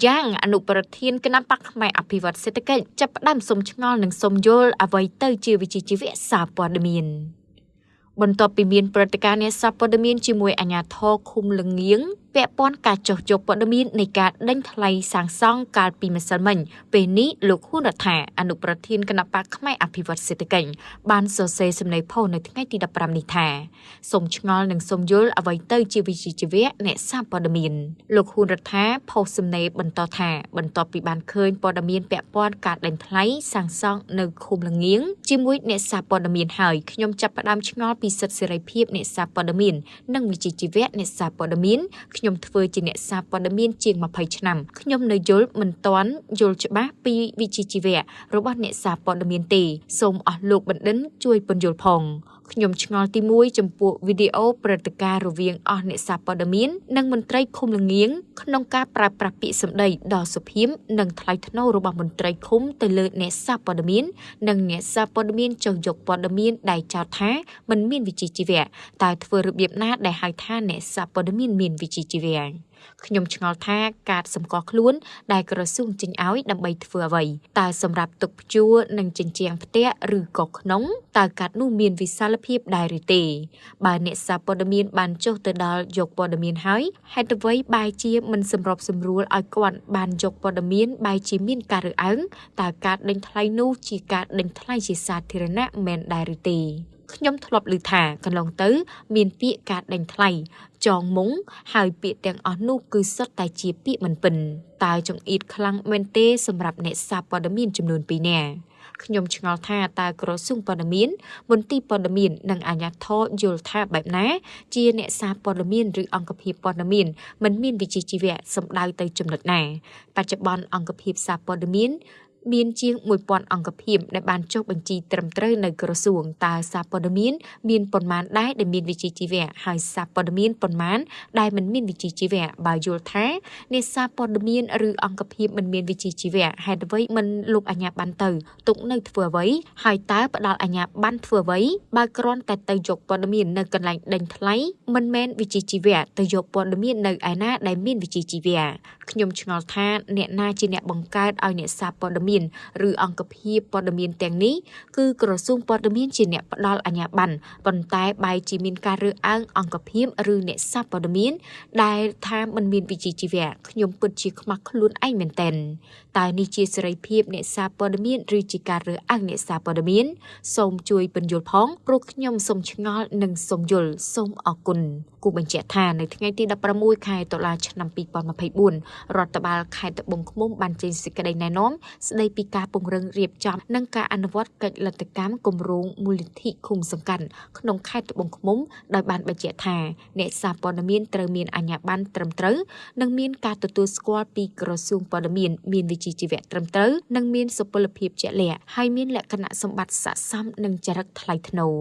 យ៉ាងអនុប្រធានគណៈបកផ្នែកអភិវឌ្ឍសេដ្ឋកិច្ចចាប់ផ្ដើមសុំឆ្ងល់និងសុំយល់អ្វីទៅជាវិជ្ជាជីវៈសារព័ត៌មានបន្ទាប់ពីមានព្រឹត្តិការណ៍អ្នកសារព័ត៌មានជាមួយអាជ្ញាធរឃុំលងៀងពាក់ព័ន្ធការចុះយកព័ត៌មាននៃការដេញថ្លៃសាងសង់កាលពីម្សិលមិញពេលនេះលោកហ៊ុនរដ្ឋាអនុប្រធានគណៈបកផ្នែកអភិវឌ្ឍសេដ្ឋកិច្ចបានសរសេរសម្ដីផុសនៅថ្ងៃទី15នេះថាសូមឆ្ងល់និងសូមយល់អ្វីទៅជាវិជ្ជាជីវៈអ្នកសារព័ត៌មានលោកហ៊ុនរដ្ឋាផុសសម្ដីបន្តថាបន្ទាប់ពីបានឃើញព័ត៌មានពាក់ព័ន្ធការដេញថ្លៃសាងសង់នៅឃុំលងៀងជាមួយអ្នកសារព័ត៌មានហើយខ្ញុំចាប់ផ្ដើមឆ្ងល់ពីសិទ្ធិសេរីភាពអ្នកសារព័ត៌មាននិងវិជ្ជាជីវៈអ្នកសារព័ត៌មានខ្ញុំធ្វើជាអ្នកសារព័ត៌មានជាង20ឆ្នាំខ្ញុំនៅយល់មិនទាន់យល់ច្បាស់ពីវិជ្ជាជីវៈរបស់អ្នកសារព័ត៌មានទេសូមអស់លោកបណ្ឌិតជួយពន្យល់ផងខ្ញុំឆ្ងល់ទី1ចំពោះវីដេអូព្រឹត្តិការណ៍រវាងអស់អ្នកសារព័ត៌មាននិងមន្ត្រីឃុំលងៀងក្នុងការប្រើប្រាស់ពាក្យសម្ដីដ៏សុភាពនិងថ្លៃថ្នូររបស់មន្ត្រីឃុំទៅលើអ្នកសារព័ត៌មាននិងអ្នកសារព័ត៌មានចុះយកព័ត៌មានដែលចោទថាមិនមានវិជ្ជាជីវៈតើធ្វើរបៀបណាដែលហៅថាអ្នកសារព័ត៌មានមានវិជ្ជាជីវៈខ្ញុំឆ្ងល់ថាការសម្គាល់ខ្លួនដែលក្រសួងចេញឲ្យដើម្បីធ្វើអ្វីតើសម្រាប់ទុកព្យួរនិងជញ្ជាំងផ្ទះឬក៏ក្នុងតើកាត់នោះមានវិសាលភាពដែរឬទេបើអ្នកសារព័ត៌មានបានចុះទៅដល់យកព័ត៌មានហើយហេតុអ្វីបែរជាមិនសម្របសម្រួលឲ្យគាត់បានយកព័ត៌មានបែរជាមានការរើសអើងតើការដេញថ្លៃនោះជាការដេញថ្លៃជាសាធារណៈមែនដែរឬទេខ្ញុំធ្លាប់ឮថាកន្លងទៅមានពាក្យការដេញថ្លៃចងមុងហើយពាក្យទាំងអស់នោះគឺសុទ្ធតែជាពាក្យមិនពិនតើចង្អៀតខ្លាំងមែនទេសម្រាប់អ្នកសារព័ត៌មានចំនួន2នាក់ខ្ញុំឆ្ងល់ថាតើក្រសួងព័ត៌មានមន្ទីរព័ត៌មាននិងអាជ្ញាធរយល់ថាបែបណាជាអ្នកសារព័ត៌មានឬអង្គភាពព័ត៌មានមិនមានវិជ្ជាជីវៈសម្ដៅទៅចំណុចណាបច្ចុប្បន្នអង្គភាពសារព័ត៌មានមានជាង1000អង្គភាពដែលបានចុះបញ្ជីត្រឹមត្រូវនៅក្រសួងតើសារព័ត៌មានមានប៉ុន្មានដែរដែលមានវិជ្ជាជីវៈហើយសារព័ត៌មានប៉ុន្មានដែលមិនមានវិជ្ជាជីវៈបើយល់ថាអ្នកសារព័ត៌មានឬអង្គភាពមិនមានវិជ្ជាជីវៈហេតុអ្វីមិនលុបអាជ្ញាប័ណ្ណទៅទុកនៅធ្វើអ្វីហើយតើផ្ដល់អាជ្ញាប័ណ្ណធ្វើអ្វីបើគ្រាន់តែទៅយកព័ត៌មាននៅកន្លែងដេញថ្លៃមិនមែនវិជ្ជាជីវៈទៅយកព័ត៌មាននៅឯណាដែលមានវិជ្ជាជីវៈខ្ញុំឆ្ងល់ថាអ្នកណាជាអ្នកបង្កើតឲ្យអ្នកសារព័ត៌មានឬអង្គភាពព័ត៌មានទាំងនេះគឺក្រសួងព័ត៌មានជាអ្នកផ្ដល់អាជ្ញាប័ណ្ណប៉ុន្តែបែរជាមានការរើសអើងអង្គភាពឬអ្នកសារព័ត៌មានដែលថាមិនមានវិជ្ជាជីវៈខ្ញុំពិតជាខ្មាស់ខ្លួនឯងមែនទែនតើនេះជាសេរីភាពអ្នកសារព័ត៌មានឬជាការរើសអើងអ្នកសារព័ត៌មានសូមជួយពន្យល់ផងព្រោះខ្ញុំសូមឆ្ងល់និងសូមយល់សូមអរគុណគូបញ្ជាក់ថានៅថ្ងៃទី16ខែតុលាឆ្នាំ2024រដ្ឋបាលខេត្តត្បូងឃ្មុំបានចេញសេចក្តីណែនាំស្តីពីការពង្រឹងរៀបចំនិងការអនុវត្តកិច្ចលទ្ធកម្មគម្រោងមូលនិធិឃុំសង្កាត់ក្នុងខេត្តត្បូងឃ្មុំដោយបានបញ្ជាក់ថាអ្នកសារព័ត៌មានត្រូវមានអាជ្ញាប័ណ្ណត្រឹមត្រូវនិងមានការទទួលស្គាល់ពីក្រសួងព័ត៌មានវិជ្ជាជីវៈត្រឹមត្រូវនិងមានសុពលភាពជាក់លាក់ហើយមានលក្ខណៈសម្បត្តិស័ក្តិសមនឹងចរិតថ្លៃថ្នូរ